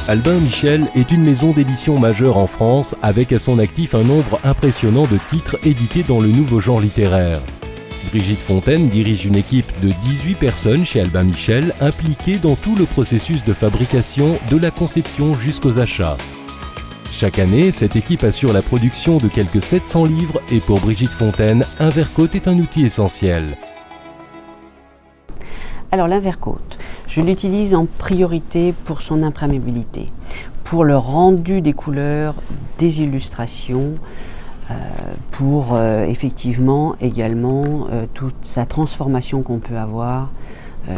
Albin Michel est une maison d'édition majeure en France avec à son actif un nombre impressionnant de titres édités dans le nouveau genre littéraire. Brigitte Fontaine dirige une équipe de 18 personnes chez Albin Michel impliquées dans tout le processus de fabrication, de la conception jusqu'aux achats. Chaque année, cette équipe assure la production de quelques 700 livres et pour Brigitte Fontaine, un verre-côte est un outil essentiel. Alors l'invercote, je l'utilise en priorité pour son imperméabilité, pour le rendu des couleurs, des illustrations, pour effectivement également toute sa transformation qu'on peut avoir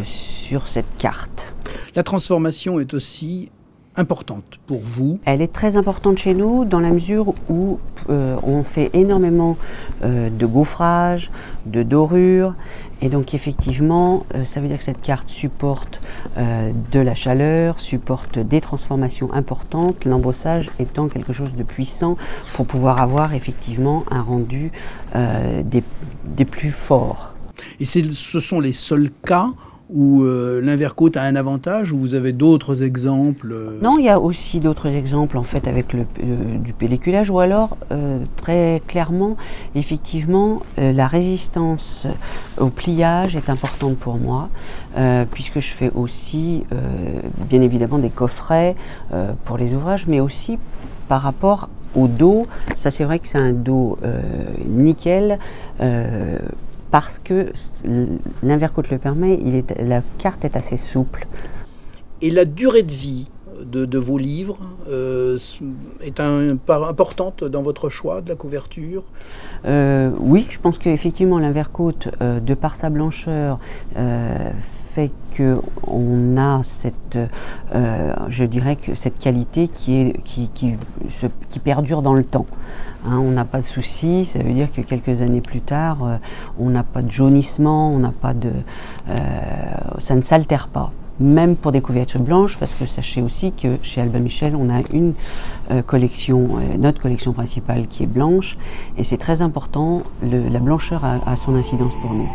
sur cette carte. La transformation est aussi importante pour vous? Elle est très importante chez nous dans la mesure où on fait énormément de gaufrage, de dorure, et donc effectivement ça veut dire que cette carte supporte de la chaleur, supporte des transformations importantes, l'embossage étant quelque chose de puissant pour pouvoir avoir effectivement un rendu des plus forts. Et ce sont les seuls cas où l'invercote a un avantage, ou vous avez d'autres exemples? Non, il y a aussi d'autres exemples en fait avec du pelliculage, ou alors très clairement, effectivement, la résistance au pliage est importante pour moi, puisque je fais aussi bien évidemment des coffrets pour les ouvrages, mais aussi par rapport au dos. Ça c'est vrai que c'est un dos nickel, parce que l'invercote le permet, la carte est assez souple. Et la durée de vie de vos livres est importante dans votre choix de la couverture? Oui, je pense qu'effectivement l'invercote, de par sa blancheur, fait qu'on a cette, je dirais que cette qualité qui perdure dans le temps. Hein, on n'a pas de souci, ça veut dire que quelques années plus tard, on n'a pas de jaunissement, on n'a pas de, ça ne s'altère pas. Même pour des couvertures blanches, parce que sachez aussi que chez Albin Michel, on a une collection, notre collection principale qui est blanche, et c'est très important, la blancheur a son incidence pour nous.